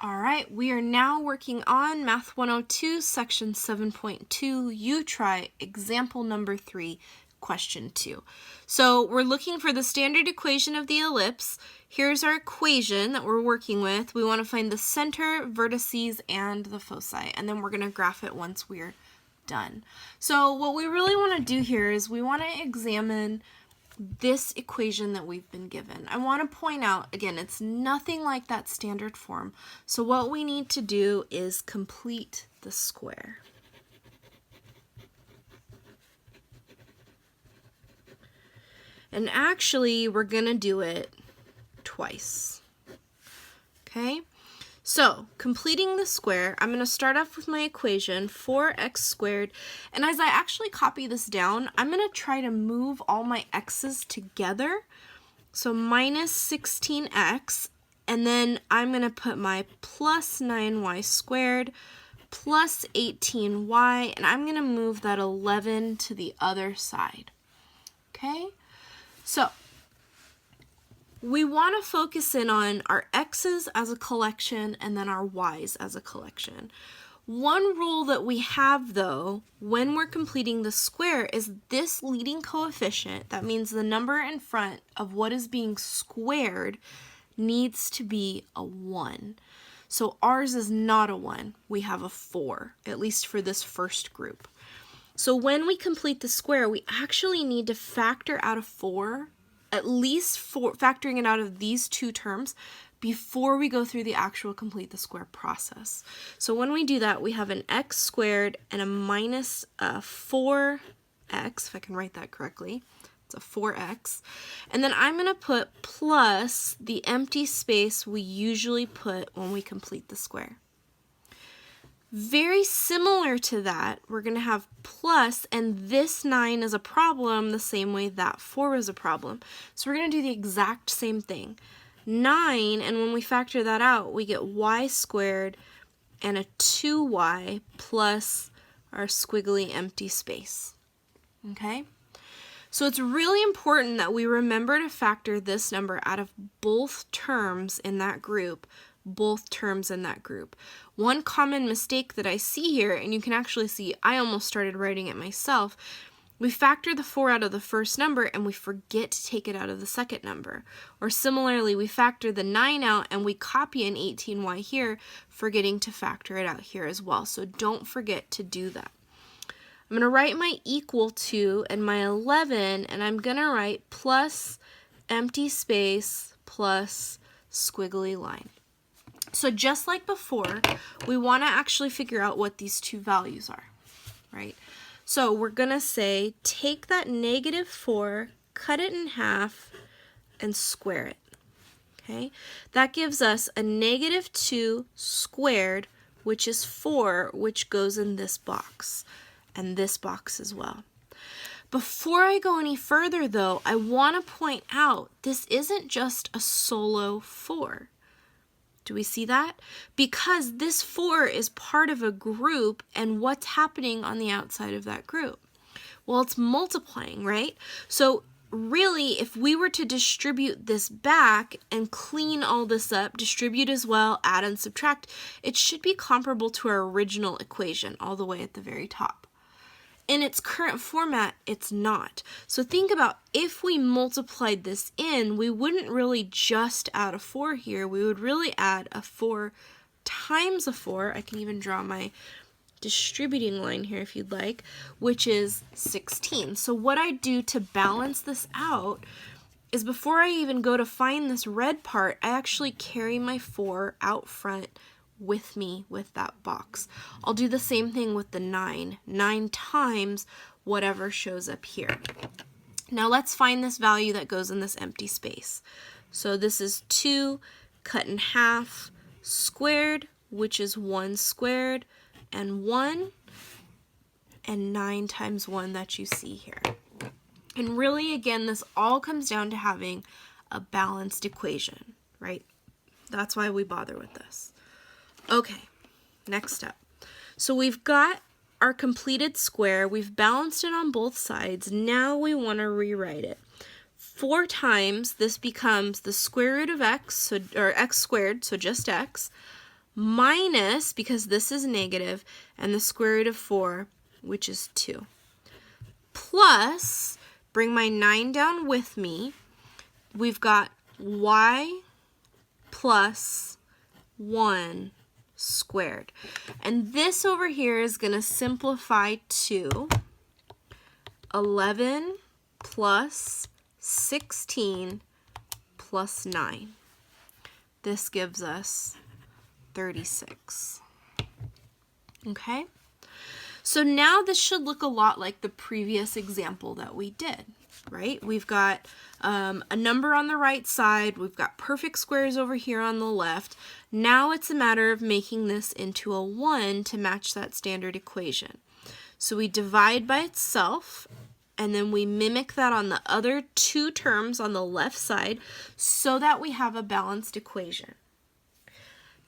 All right, we are now working on Math 102, Section 7.2. You try example number 3, question 2. So we're looking for the standard equation of the ellipse. Here's our equation that we're working with. We want to find the center, vertices, and the foci, and then we're going to graph it once we're done. So what we really want to do here is we want to examine this equation that we've been given. I want to point out, again, it's nothing like that standard form. So what we need to do is complete the square. And actually, we're going to do it twice. Okay? So, completing the square, I'm going to start off with my equation, 4x squared, and as I actually copy this down, I'm going to try to move all my x's together, so minus 16x, and then I'm going to put my plus 9y squared plus 18y, and I'm going to move that 11 to the other side. Okay? So, we want to focus in on our x's as a collection and then our y's as a collection. One rule that we have, though, when we're completing the square is this leading coefficient, that means the number in front of what is being squared, needs to be a 1. So ours is not a 1. We have a 4, at least for this first group. So when we complete the square, we actually need to factor out a 4, at least factoring it out of these two terms before we go through the actual complete the square process. So when we do that, we have an x squared and a minus 4x, if I can write that correctly. It's a 4x. And then I'm going to put plus the empty space we usually put when we complete the square. Very similar to that, we're going to have plus, and this 9 is a problem the same way that 4 is a problem. So we're going to do the exact same thing. 9, and when we factor that out, we get y squared and a 2y plus our squiggly empty space. Okay? So it's really important that we remember to factor this number out of both terms in that group. One common mistake that I see here, and you can actually see I almost started writing it myself, we factor the 4 out of the first number and we forget to take it out of the second number. Or similarly, we factor the 9 out and we copy an 18y here, forgetting to factor it out here as well. So don't forget to do that. I'm going to write my equal to and my 11, and I'm going to write plus empty space plus squiggly line. So just like before, we want to actually figure out what these two values are, right? So we're going to say, take that negative 4, cut it in half, and square it, okay? That gives us a negative 2 squared, which is 4, which goes in this box, and this box as well. Before I go any further, though, I want to point out this isn't just a solo 4. Do we see that? Because this 4 is part of a group, and what's happening on the outside of that group? Well, it's multiplying, right? So really, if we were to distribute this back and clean all this up, distribute as well, add and subtract, it should be comparable to our original equation all the way at the very top. In its current format, it's not. So think about if we multiplied this in, we wouldn't really just add a 4 here. We would really add a 4 times a 4. I can even draw my distributing line here if you'd like, which is 16. So what I do to balance this out is before I even go to find this red part, I actually carry my 4 out front with me with that box. I'll do the same thing with the 9 times whatever shows up here. Now let's find this value that goes in this empty space. So this is 2 cut in half squared, which is 1 squared, and 1, and 9 times 1 that you see here. And really, again, this all comes down to having a balanced equation, right? That's why we bother with this. Okay, next step. So we've got our completed square. We've balanced it on both sides. Now we want to rewrite it. 4 times, this becomes the square root of x, or x squared, so just x, minus, because this is negative, and the square root of 4, which is 2. Plus, bring my 9 down with me, we've got y plus 1 squared. And this over here is going to simplify to 11 plus 16 plus 9. This gives us 36. Okay? So now this should look a lot like the previous example that we did, right? We've got a number on the right side, we've got perfect squares over here on the left. Now it's a matter of making this into a 1 to match that standard equation. So we divide by itself, and then we mimic that on the other two terms on the left side so that we have a balanced equation.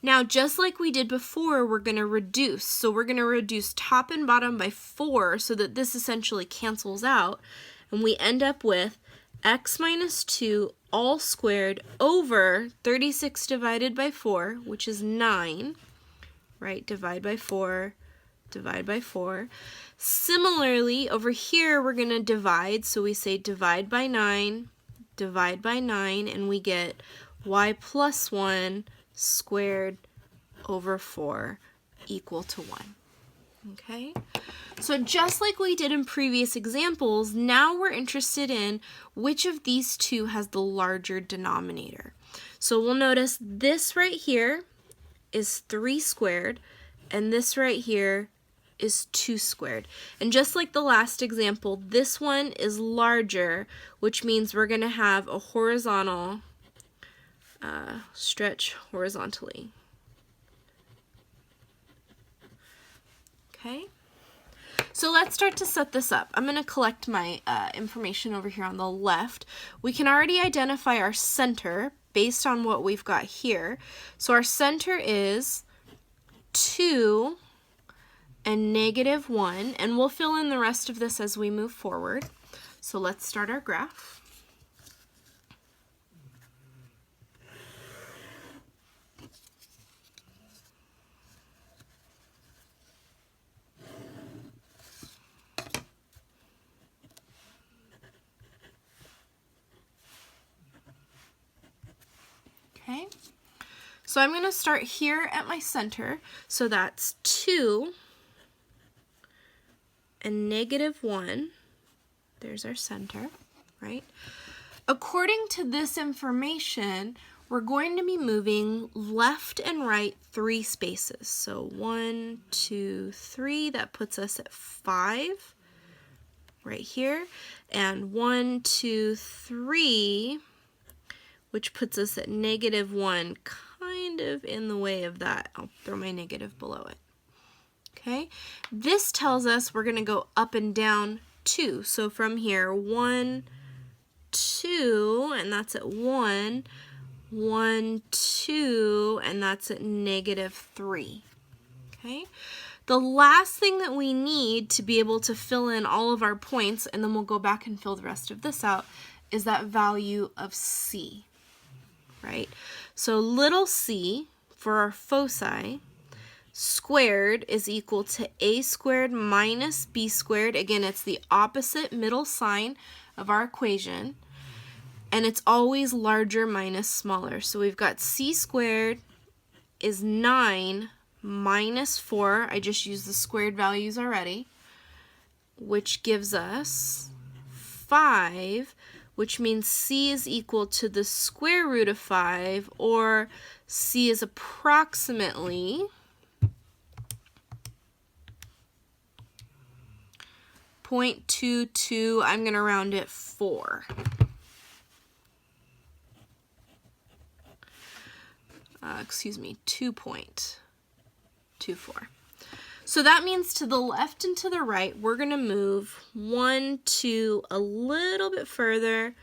Now, just like we did before, we're going to reduce. So we're going to reduce top and bottom by 4 so that this essentially cancels out. And we end up with x minus 2 all squared over 36 divided by 4, which is 9, right? Divide by 4, divide by 4. Similarly, over here, we're going to divide. So we say divide by 9, and we get y plus 1 squared over 4 equal to 1. Okay? So just like we did in previous examples, now we're interested in which of these two has the larger denominator. So we'll notice this right here is 3 squared, and this right here is 2 squared. And just like the last example, this one is larger, which means we're going to have a horizontal stretch horizontally. Okay? So let's start to set this up. I'm going to collect my information over here on the left. We can already identify our center based on what we've got here. So our center is 2 and negative 1, and we'll fill in the rest of this as we move forward. So let's start our graph. Okay, so I'm going to start here at my center. So that's 2 and negative 1. There's our center, right? According to this information, we're going to be moving left and right 3 spaces. So 1, 2, 3, that puts us at 5 right here. And 1, 2, 3, which puts us at negative 1, kind of in the way of that. I'll throw my negative below it. Okay, this tells us we're going to go up and down 2. So from here, 1, 2, and that's at 1, 1, 2, and that's at negative 3. Okay, the last thing that we need to be able to fill in all of our points, and then we'll go back and fill the rest of this out, is that value of c. Right? So little c for our foci squared is equal to a squared minus b squared. Again, it's the opposite middle sign of our equation, and it's always larger minus smaller. So we've got c squared is 9 minus 4. I just used the squared values already, which gives us 5, which means c is equal to the square root of 5, or c is approximately 0.22, I'm going to round it 4. Excuse me, 2.24. So that means to the left and to the right, we're going to move 1, 2, a little bit further,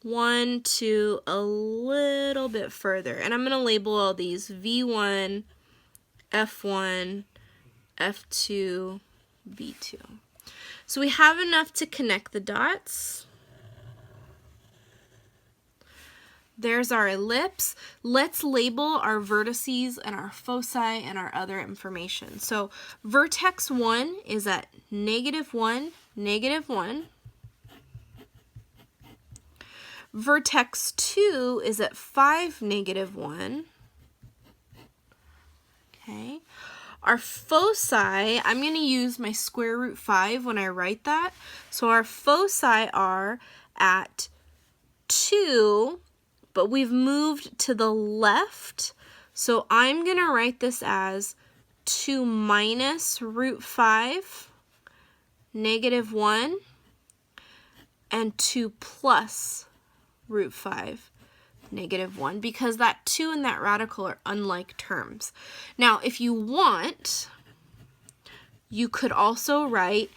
1, 2, a little bit further. And I'm going to label all these V1, F1, F2, V2. So we have enough to connect the dots. There's our ellipse. Let's label our vertices and our foci and our other information. So vertex 1 is at -1, -1. Vertex 2 is at 5, -1. Okay. Our foci, I'm going to use my square root 5 when I write that. So our foci are at 2, but we've moved to the left. So I'm going to write this as 2 minus root 5, -1, and 2 plus root 5, -1, because that 2 and that radical are unlike terms. Now, if you want, you could also write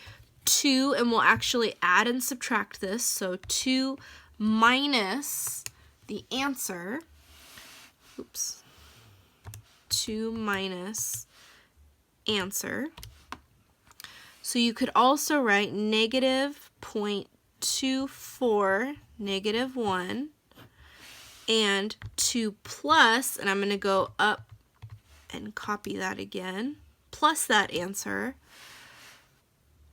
2, and we'll actually add and subtract this. So 2 minus the answer, 2 minus answer. So you could also write -0.24, -1, and 2 plus, and I'm going to go up and copy that again, plus that answer,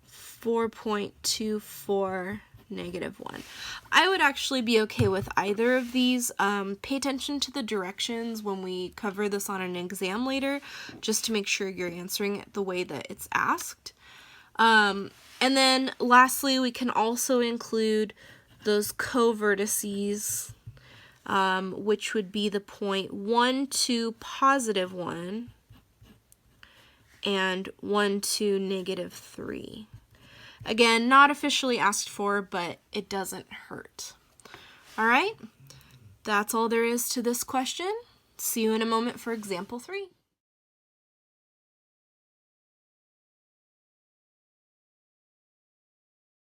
4.24, -1. I would actually be okay with either of these. Pay attention to the directions when we cover this on an exam later, just to make sure you're answering it the way that it's asked. And then lastly, we can also include those co-vertices, which would be the point 1, 2, +1, and 1, 2, -3. Again, not officially asked for, but it doesn't hurt. All right, that's all there is to this question. See you in a moment for example 3.